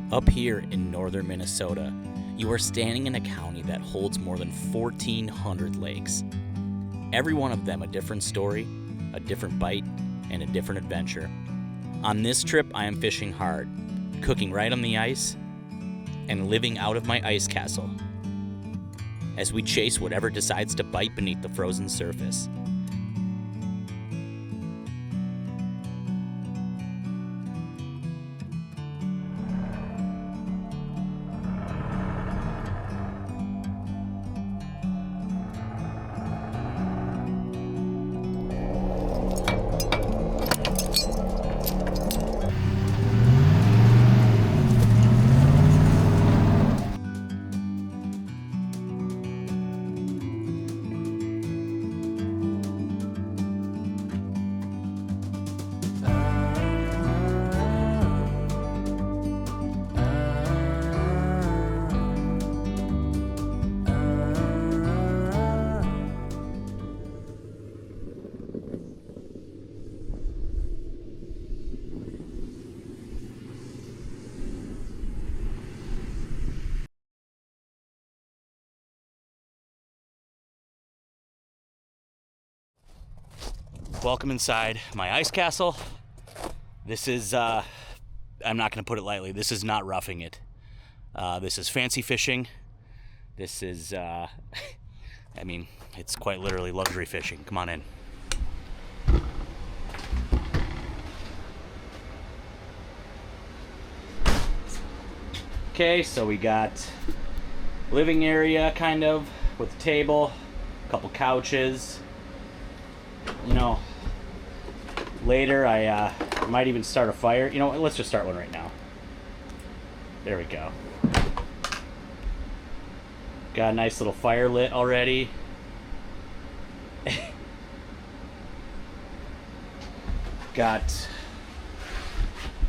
Up here in northern Minnesota, you are standing in a county that holds more than 1,400 lakes. Every one of them a different story, a different bite, and a different adventure. On this trip, I am fishing hard, cooking right on the ice, and living out of my ice castle as we chase whatever decides to bite beneath the frozen surface. Welcome inside my ice castle. This is, I'm not going to put it lightly, this is not roughing it. This is fancy fishing. This is, I mean, it's quite literally luxury fishing. Come on in. Okay, so we got living area kind of with a table, a couple couches. You know, later I might even start a fire. You know what, let's just start one right now. There we go. Got a nice little fire lit already. Got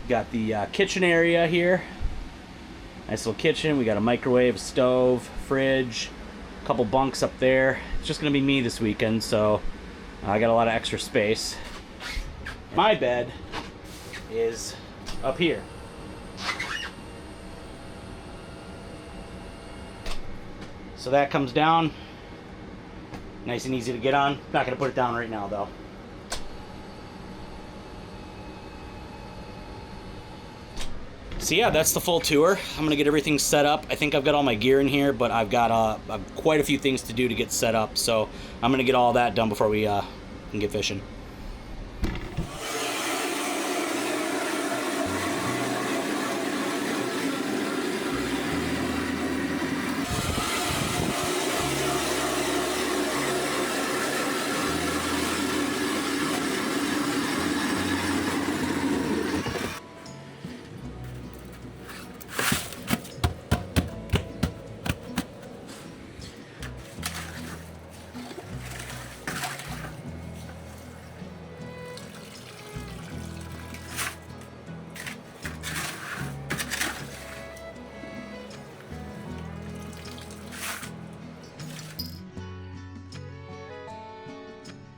the kitchen area here. Nice little kitchen. We got a microwave, a stove, fridge, a couple bunks up there. It's just gonna be me this weekend, so I got a lot of extra space. My bed is up here. So that comes down. Nice and easy to get on. Not gonna put it down right now though. So yeah, that's the full tour. I'm gonna get everything set up. I think I've got all my gear in here, but I've got quite a few things to do to get set up. So I'm gonna get all that done before we can get fishing.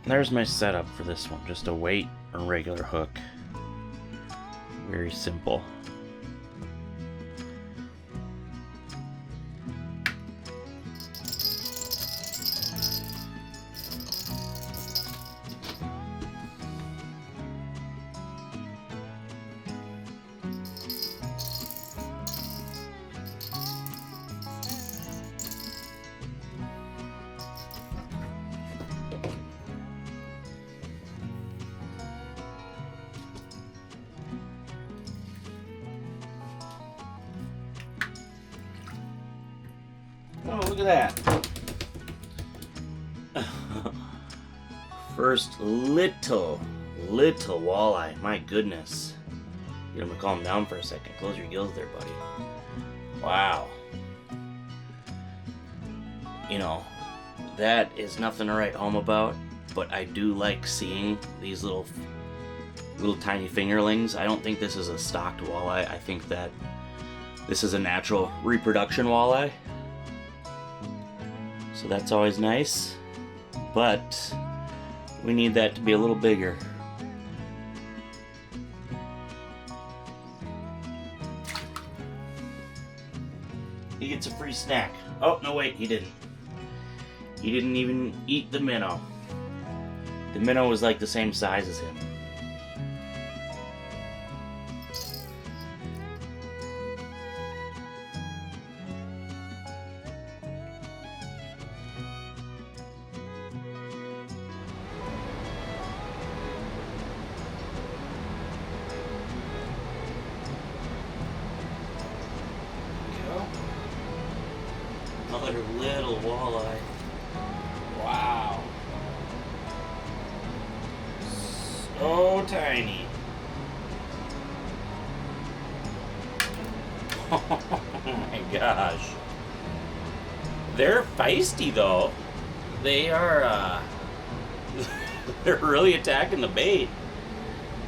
There's my setup for this one. Just a weight and regular hook. Very simple. Oh, look at that. First little walleye. My goodness. Get him to calm down for a second. Close your gills there, buddy. Wow. You know, that is nothing to write home about, but I do like seeing these little tiny fingerlings. I don't think this is a stocked walleye. I think that this is a natural reproduction walleye. So that's always nice, but we need that to be a little bigger. He gets a free snack. Oh, no wait, he didn't. He didn't even eat the minnow. The minnow was like the same size as him. Another little walleye. Wow. So tiny. Oh my gosh. They're feisty though. They are, they're really attacking the bait.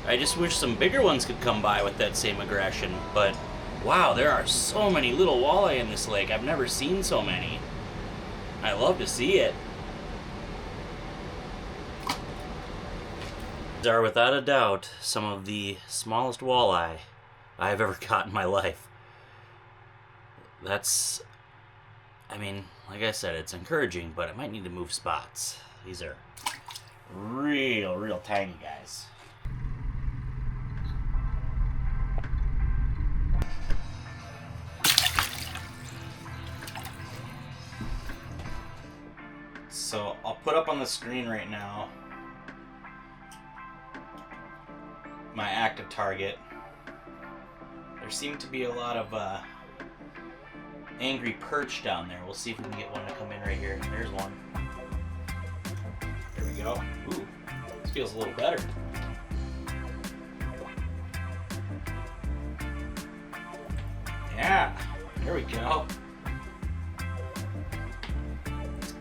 I just wish some bigger ones could come by with that same aggression, but wow, there are so many little walleye in this lake. I've never seen so many. I love to see it. These are without a doubt some of the smallest walleye I've ever caught in my life. That's, I mean, like I said, it's encouraging, but I might need to move spots. These are real tiny guys. So I'll put up on the screen right now my active target. There seem to be a lot of angry perch down there. We'll see if we can get one to come in right here. There's one. There we go. Ooh, this feels a little better. Yeah, there we go.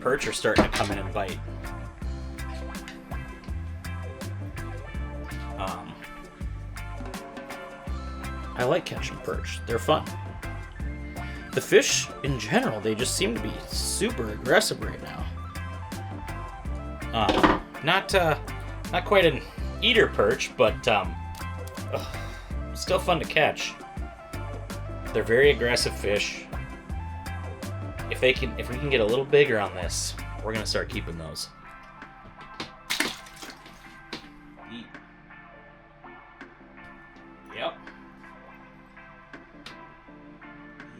Perch are starting to come in and bite. I like catching perch. They're fun. The fish, in general, they just seem to be super aggressive right now. Not quite an eater perch, but still fun to catch. They're very aggressive fish. If we can get a little bigger on this, we're gonna start keeping those. Eat. Yep.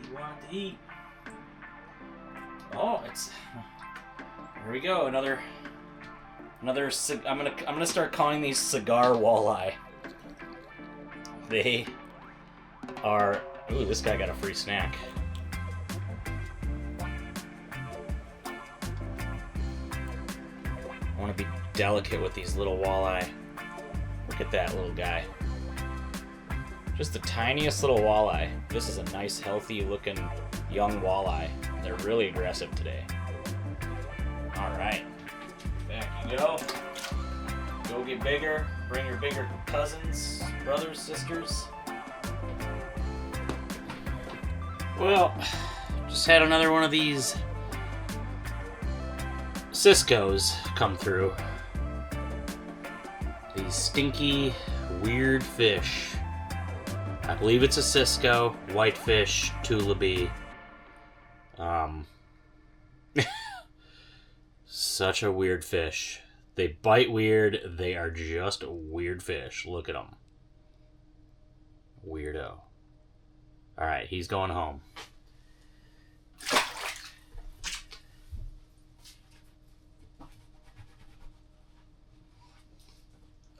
You want to eat. Oh, it's. Here we go. Another. I'm gonna start calling these cigar walleye. They are. Ooh, this guy got a free snack. I want to be delicate with these little walleye. Look at that little guy. Just the tiniest little walleye. This is a nice, healthy looking young walleye. They're really aggressive today. Alright. Back you go. Go get bigger. Bring your bigger cousins, brothers, sisters. Well, just had another one of these ciscos come through. These stinky, weird fish. I believe it's a cisco, whitefish, tulipy. Such a weird fish. They bite weird. They are just weird fish. Look at them. Weirdo. Alright, he's going home.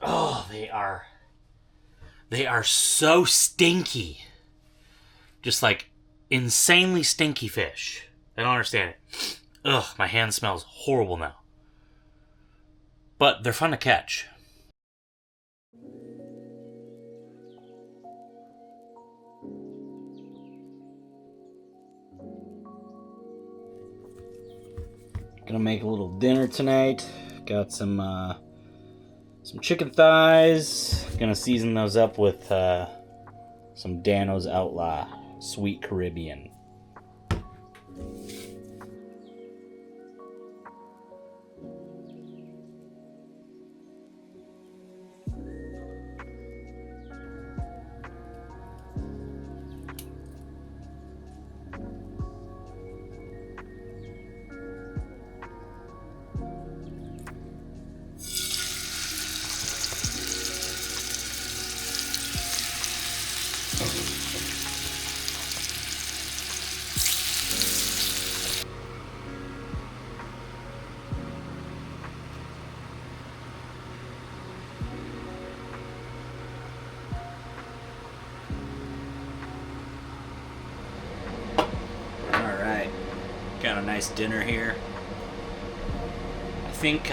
Oh, they are so stinky. Just like insanely stinky fish. I don't understand it. Ugh, my hand smells horrible now. But they're fun to catch. Gonna make a little dinner tonight. Got some chicken thighs. Gonna season those up with some Dano's Outlaw Sweet Caribbean. Alright, got a nice dinner here. I think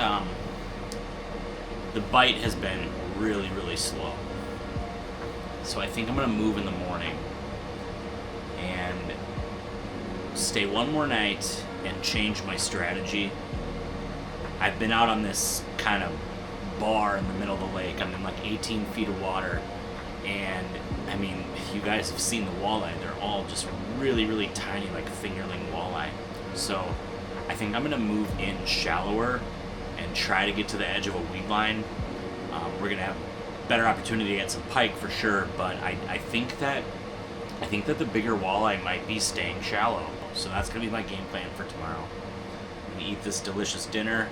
the bite has been really slow. So I think I'm going to move in the morning and stay one more night and change my strategy. I've been out on this kind of bar in the middle of the lake. I'm in like 18 feet of water, and I mean, you guys have seen the walleye. They're all just really tiny, like fingerling walleye. So I think I'm going to move in shallower and try to get to the edge of a weed line. We're going to have better opportunity to get some pike for sure, but I think that the bigger walleye might be staying shallow. So that's going to be my game plan for tomorrow. I'm going to eat this delicious dinner,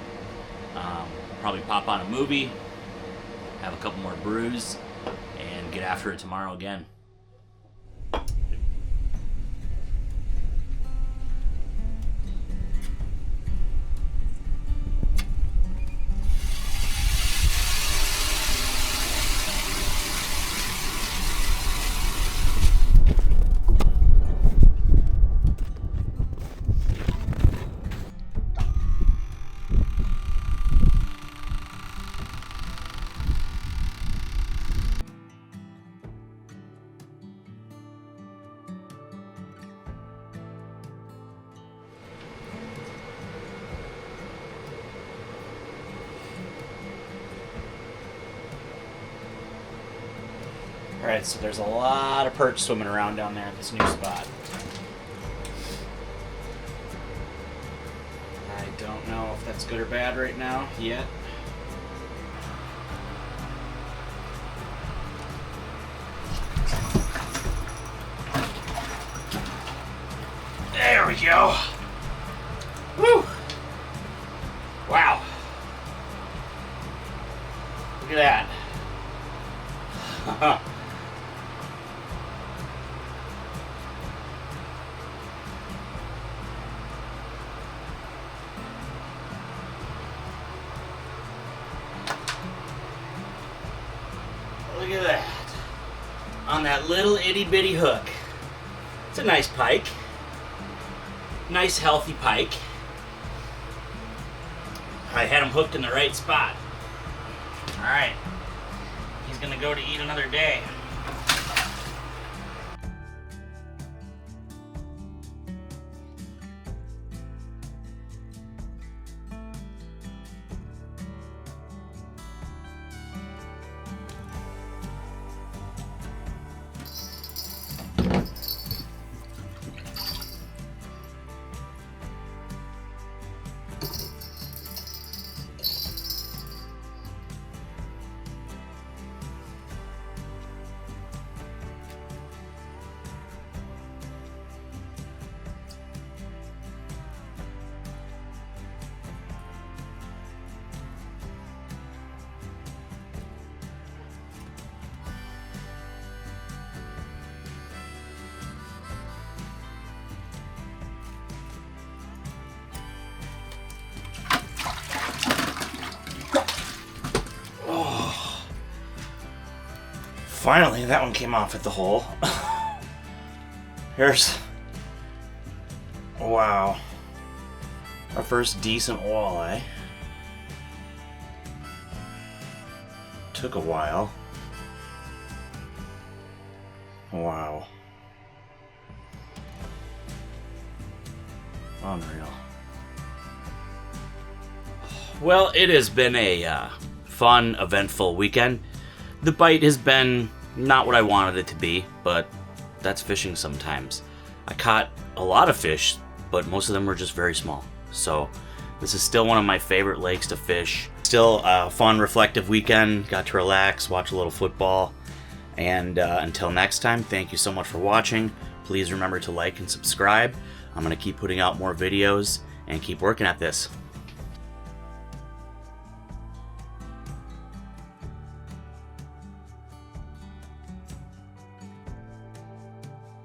probably pop on a movie, have a couple more brews, and get after it tomorrow again. Alright, so there's a lot of perch swimming around down there at this new spot. I don't know if that's good or bad right now yet. There we go. Woo! Wow. Look at that. Look at that. On that little itty bitty hook. It's a nice pike. Nice healthy pike. I had him hooked in the right spot. Alright. He's gonna go to eat another day. Finally, that one came off at the hole. Here's... wow. Our first decent walleye. Took a while. Wow. Unreal. Well, it has been a fun, eventful weekend. The bite has been not what I wanted it to be, but that's fishing sometimes. I caught a lot of fish, but most of them were just very small. So this is still one of my favorite lakes to fish. Still a fun, reflective weekend. Got to relax, watch a little football. And until next time, thank you so much for watching. Please remember to like and subscribe. I'm going to keep putting out more videos and keep working at this.